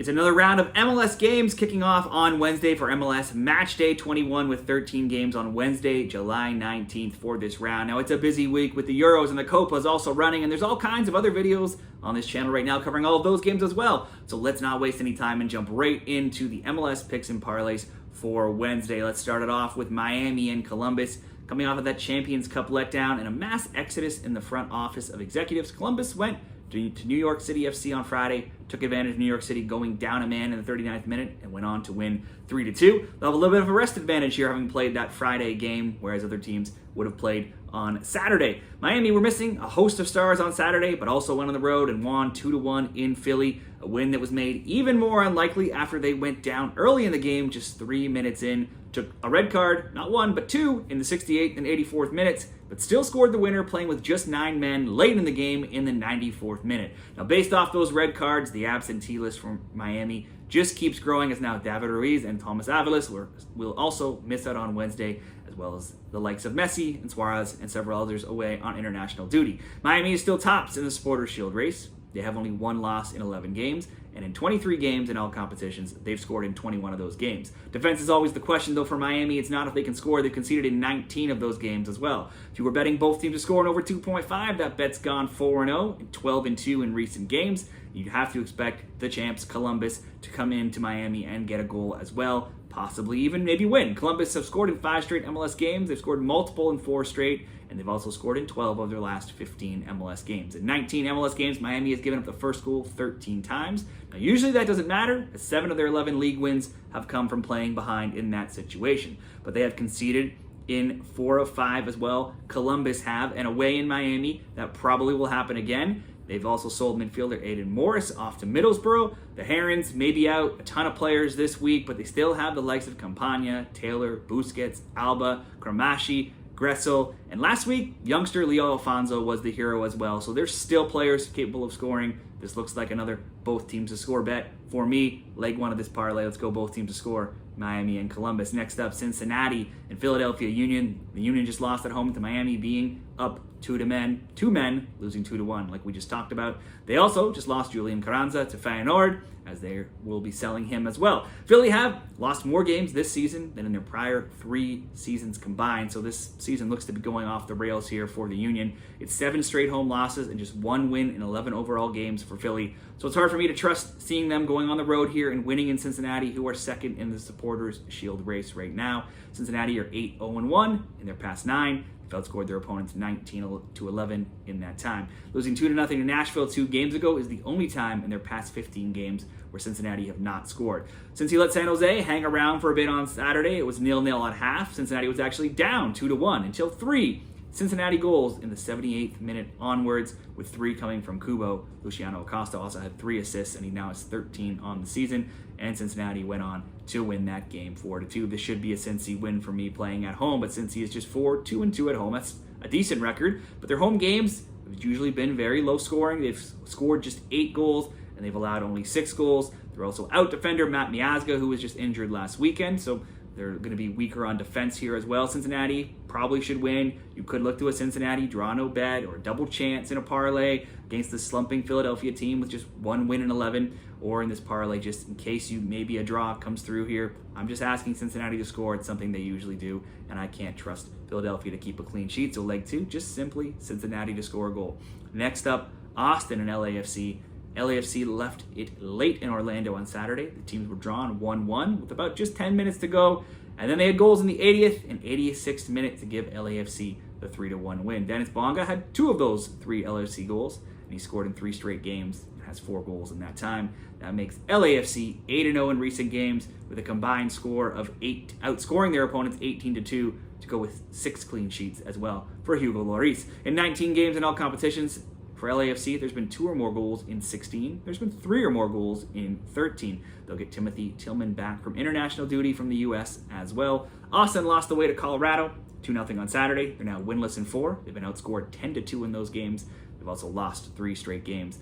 It's another round of MLS games kicking off on Wednesday for MLS Matchday 21 with 13 games on Wednesday, July 19th for this round. Now, it's a busy week with the Euros and the Copas also running, and there's all kinds of other videos on this channel right now covering all of those games as well. So let's not waste any time and jump right into the MLS picks and parlays for Wednesday. Let's start it off with Miami and Columbus. Coming off of that Champions Cup letdown and a mass exodus in the front office of executives, Columbus went to New York City FC on Friday, took advantage of New York City going down a man in the 39th minute and went on to win 3-2. They'll have a little bit of a rest advantage here having played that Friday game, whereas other teams would have played on Saturday. Miami were missing a host of stars on Saturday, but also went on the road and won 2-1 in Philly, a win that was made even more unlikely after they went down early in the game, just 3 minutes in, took a red card, not one, but two, in the 68th and 84th minutes, but still scored the winner playing with just 9 men late in the game in the 94th minute. Now, based off those red cards, the absentee list from Miami just keeps growing, as now David Ruiz and Thomas Avalos will also miss out on Wednesday, as well as the likes of Messi and Suarez and several others away on international duty. Miami is still tops in the Supporters' Shield race. They have only one loss in 11 games, and in 23 games in all competitions, they've scored in 21 of those games. Defense is always the question, though, for Miami. It's not if they can score. They've conceded in 19 of those games as well. If you were betting both teams to score in over 2.5, that bet's gone 4-0 and 12-2 in recent games. You'd have to expect the champs, Columbus, to come into Miami and get a goal as well, possibly even maybe win. Columbus have scored in 5 straight MLS games. They've scored multiple in 4 straight, and they've also scored in 12 of their last 15 MLS games. In 19 MLS games, Miami has given up the first goal 13 times. Now, usually that doesn't matter, as 7 of their 11 league wins have come from playing behind in that situation. But they have conceded in 4 of 5 as well. Columbus have, and away in Miami, that probably will happen again. They've also sold midfielder Aiden Morris off to Middlesbrough. The Herons may be out a ton of players this week, but they still have the likes of Campagna, Taylor, Busquets, Alba, Kramashi, Gressel, and last week, youngster Leo Alfonso was the hero as well. So there's still players capable of scoring. This looks like another both teams to score bet. For me, leg one of this parlay, let's go both teams to score, Miami and Columbus. Next up, Cincinnati and Philadelphia Union. The Union just lost at home to Miami, being up 2 men, losing 2-1, like we just talked about. They also just lost Julian Carranza to Feyenoord, as they will be selling him as well. Philly have lost more games this season than in their prior 3 seasons combined, so this season looks to be going off the rails here for the Union. It's 7 straight home losses and just 1 win in 11 overall games for Philly, so it's hard for me to trust seeing them going on the road here and winning in Cincinnati, who are second in the Supporters' Shield race right now. Cincinnati are 8-0-1 in their past 9. They've outscored their opponents 19-11 in that time. Losing 2-0 to Nashville 2 games ago is the only time in their past 15 games where Cincinnati have not scored. Since he let San Jose hang around for a bit on Saturday, it was 0-0 at half. Cincinnati was actually down 2-1 until 3 Cincinnati goals in the 78th minute onwards, with 3 coming from Kubo. Luciano Acosta also had 3 assists, and he now has 13 on the season, and Cincinnati went on to win that game 4-2. This should be a Cincy win for me playing at home, but Cincy is just 4-2-2 at home. That's a decent record, but their home games have usually been very low scoring. They've scored just 8 goals, and they've allowed only 6 goals. They're also out defender Matt Miazga, who was just injured last weekend, so they're going to be weaker on defense here as well. Cincinnati probably should win. You could look to a Cincinnati draw no bet or a double chance in a parlay against the slumping Philadelphia team with just 1 win in 11, or in this parlay just in case maybe a draw comes through here. I'm just asking Cincinnati to score. It's something they usually do, and I can't trust Philadelphia to keep a clean sheet. So leg 2, just simply Cincinnati to score a goal. Next up, Austin and LAFC. LAFC left it late in Orlando on Saturday. The teams were drawn 1-1 with about just 10 minutes to go. And then they had goals in the 80th and 86th minute to give LAFC the 3-1 win. Dennis Bonga had 2 of those 3 LAFC goals, and he scored in 3 straight games and has 4 goals in that time. That makes LAFC 8-0 in recent games with a combined score of 8, outscoring their opponents 18-2 to go with 6 clean sheets as well for Hugo Lloris. In 19 games in all competitions, for LAFC, there's been 2 or more goals in 16. There's been 3 or more goals in 13. They'll get Timothy Tillman back from international duty from the U.S. as well. Austin lost away to Colorado, 2-0 on Saturday. They're now winless in 4. They've been outscored 10-2 in those games. They've also lost 3 straight games.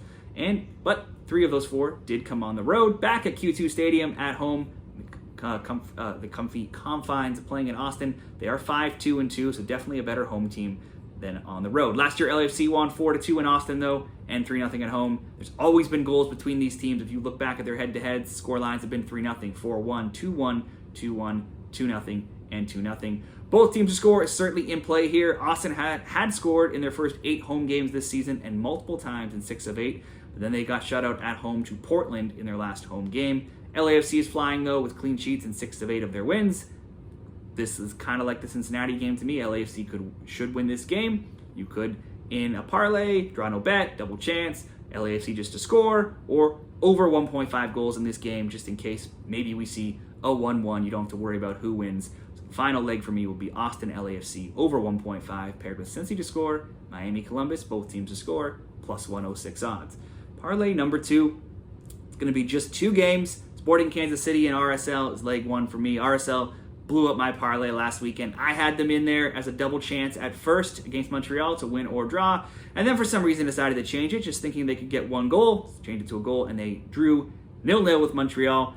But 3 of those 4 did come on the road, back at Q2 Stadium at home. The comfy confines of playing in Austin. They are 5-2-2, so definitely a better home team than on the road. Last year, LAFC won 4-2 in Austin, though, and 3-0 at home. There's always been goals between these teams. If you look back at their head-to-heads, score lines have been 3-0, 4-1, 2-1, 2-1, 2-0, and 2-0. Both teams to score is certainly in play here. Austin had scored in their first 8 home games this season and multiple times in 6 of 8, but then they got shut out at home to Portland in their last home game. LAFC is flying, though, with clean sheets in 6 of 8 of their wins. This is kind of like the Cincinnati game to me. LAFC should win this game. You could, in a parlay, draw no bet, double chance, LAFC just to score, or over 1.5 goals in this game, just in case maybe we see a 1-1. You don't have to worry about who wins. So the final leg for me will be Austin LAFC over 1.5, paired with Cincy to score, Miami Columbus, both teams to score, plus 106 odds. Parlay number 2, it's going to be just 2 games. Sporting Kansas City and RSL is leg 1 for me. RSL blew up my parlay last weekend. I had them in there as a double chance at first against Montreal to win or draw, and then for some reason decided to change it, just thinking they could get 1 goal, changed it to a goal, and they drew 0-0 with Montreal.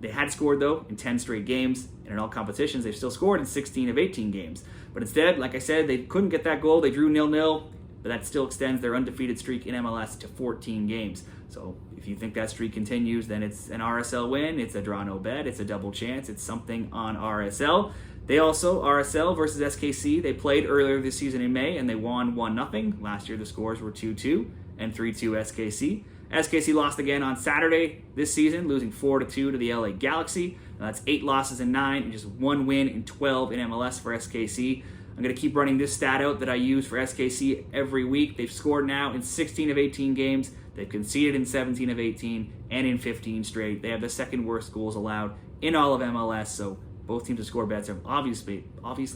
They had scored, though, in 10 straight games, and in all competitions, they've still scored in 16 of 18 games. But instead, like I said, they couldn't get that goal. They drew 0-0, but that still extends their undefeated streak in MLS to 14 games. So if you think that streak continues, then it's an RSL win, it's a draw no bet, it's a double chance, it's something on RSL. They also, RSL versus SKC, they played earlier this season in May, and they won 1-0. Last year the scores were 2-2 and 3-2 SKC. SKC lost again on Saturday this season, losing 4-2 to the LA Galaxy. Now that's 8 losses in 9 and just 1 win in 12 in MLS for SKC. I'm going to keep running this stat out that I use for SKC every week. They've scored now in 16 of 18 games. They've conceded in 17 of 18 and in 15 straight. They have the second worst goals allowed in all of MLS, so both teams to score bets have obviously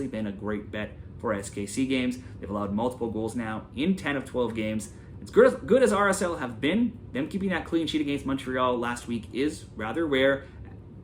been a great bet for SKC games. They've allowed multiple goals now in 10 of 12 games. It's good as RSL have been. Them keeping that clean sheet against Montreal last week is rather rare,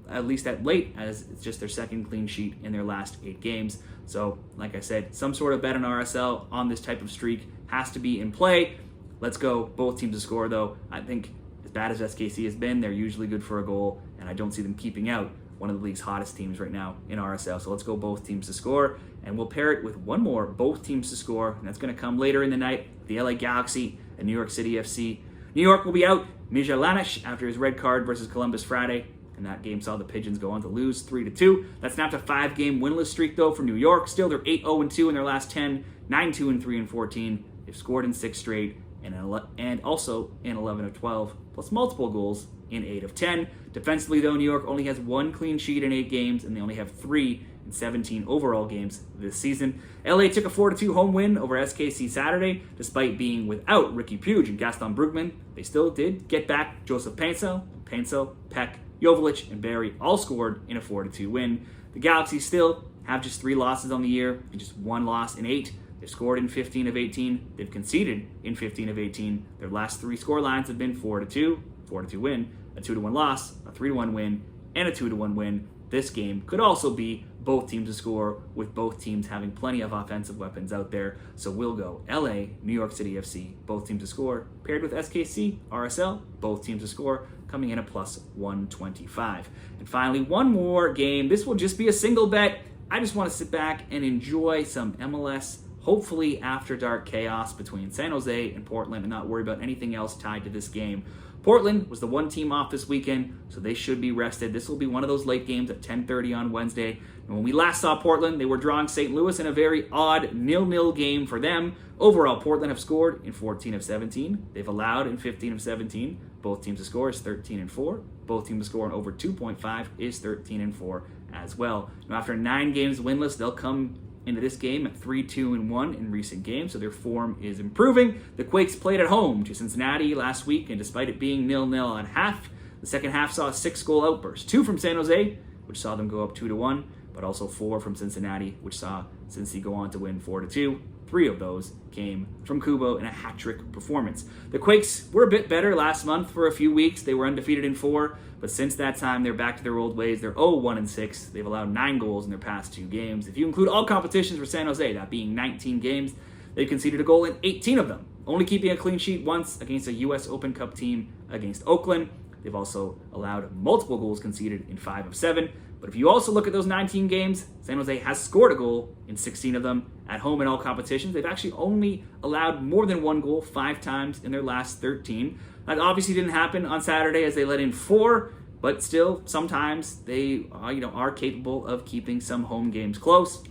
at least at late, as it's just their second clean sheet in their last 8 games. So, like I said, some sort of bet on RSL on this type of streak has to be in play. Let's go both teams to score, though. I think as bad as SKC has been, they're usually good for a goal, and I don't see them keeping out one of the league's hottest teams right now in RSL. So let's go both teams to score, and we'll pair it with one more, both teams to score, and that's going to come later in the night, the LA Galaxy and New York City FC. New York will be out Major League after his red card versus Columbus Friday, and that game saw the Pigeons go on to lose 3-2. That snapped a 5-game winless streak, though, for New York. Still, they're 8-0-2 in their last 10, 9-2-3 in 14. They've scored in 6 straight, and also in 11 of 12, plus multiple goals in 8 of 10. Defensively, though, New York only has 1 clean sheet in 8 games, and they only have 3 in 17 overall games this season. LA took a 4-2 home win over SKC Saturday, despite being without Ricky Puig and Gaston Brugman. They still did get back Joseph Painso, Peck, Joveljic, and Barry all scored in a 4-2 win. The Galaxy still have just 3 losses on the year and just 1 loss in 8. They've scored in 15 of 18. They've conceded in 15 of 18. Their last 3 score lines have been 4-2 win, a 2-1 loss, a 3-1 win, and a 2-1 win. This game could also be both teams to score, with both teams having plenty of offensive weapons out there. So we'll go LA, New York City FC, both teams to score, paired with SKC, RSL, both teams to score, coming in at plus 125. And finally, one more game. This will just be a single bet. I just want to sit back and enjoy some MLS, hopefully after dark chaos between San Jose and Portland, and not worry about anything else tied to this game. Portland was the one team off this weekend, so they should be rested. This will be one of those late games at 10:30 on Wednesday. And when we last saw Portland, they were drawing St. Louis in a very odd 0-0 game for them. Overall, Portland have scored in 14 of 17. They've allowed in 15 of 17. Both teams to score is 13-4. Both teams to score in over 2.5 is 13-4 as well. Now, after 9 games winless, they'll come into this game at 3-2-1 in recent games, so their form is improving. The Quakes played at home to Cincinnati last week, and despite it being 0-0 at half, the second half saw a 6-goal outburst. 2 from San Jose, which saw them go up 2-1, but also 4 from Cincinnati, which saw Cincy go on to win 4-2. 3 of those came from Kubo in a hat-trick performance. The Quakes were a bit better last month for a few weeks. They were undefeated in 4, but since that time, they're back to their old ways. They're 0-1-6. They've allowed 9 goals in their past 2 games. If you include all competitions for San Jose, that being 19 games, they've conceded a goal in 18 of them, only keeping a clean sheet once against a U.S. Open Cup team against Oakland. They've also allowed multiple goals conceded in 5 of 7, But if you also look at those 19 games, San Jose has scored a goal in 16 of them at home in all competitions. They've actually only allowed more than one goal 5 times in their last 13. That obviously didn't happen on Saturday as they let in 4, but still, sometimes they are capable of keeping some home games close.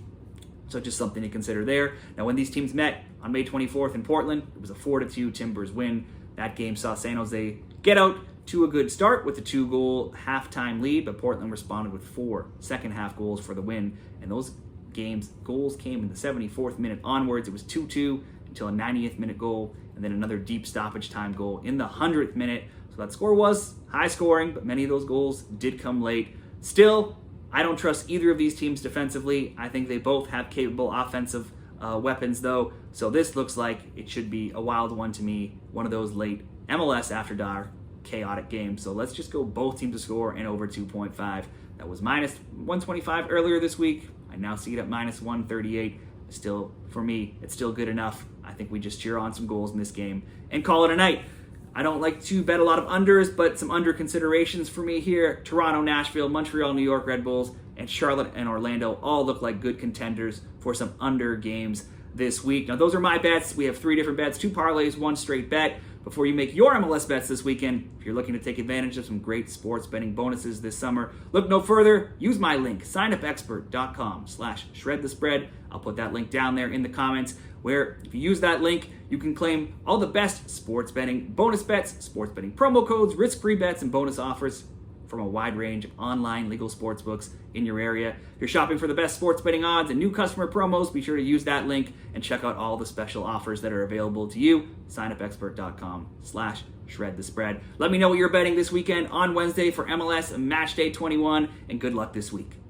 So just something to consider there. Now, when these teams met on May 24th in Portland, it was a 4-2 Timbers win. That game saw San Jose get out to a good start with a 2-goal halftime lead, but Portland responded with 4 second-half goals for the win. And those goals came in the 74th minute onwards. It was 2-2 until a 90th minute goal, and then another deep stoppage time goal in the 100th minute. So that score was high scoring, but many of those goals did come late. Still, I don't trust either of these teams defensively. I think they both have capable offensive weapons, though. So this looks like it should be a wild one to me. One of those late MLS After Dark chaotic games. So let's just go both teams to score and over 2.5. That was minus 125 earlier this week. I now see it at minus 138. Still, for me, it's still good enough. I think we just cheer on some goals in this game and call it a night. I don't like to bet a lot of unders, but some under considerations for me here. Toronto, Nashville, Montreal, New York Red Bulls, and Charlotte and Orlando all look like good contenders for some under games this week. Now, those are my bets. We have 3 different bets, 2 parlays, 1 straight bet. Before you make your MLS bets this weekend, if you're looking to take advantage of some great sports betting bonuses this summer, look no further. Use my link, signupexpert.com/shredthespread. I'll put that link down there in the comments, where if you use that link, you can claim all the best sports betting bonus bets, sports betting promo codes, risk-free bets, and bonus offers from a wide range of online legal sportsbooks in your area. If you're shopping for the best sports betting odds and new customer promos, be sure to use that link and check out all the special offers that are available to you. Signupexpert.com/shredthespread. Let me know what you're betting this weekend on Wednesday for MLS Matchday 21, and good luck this week.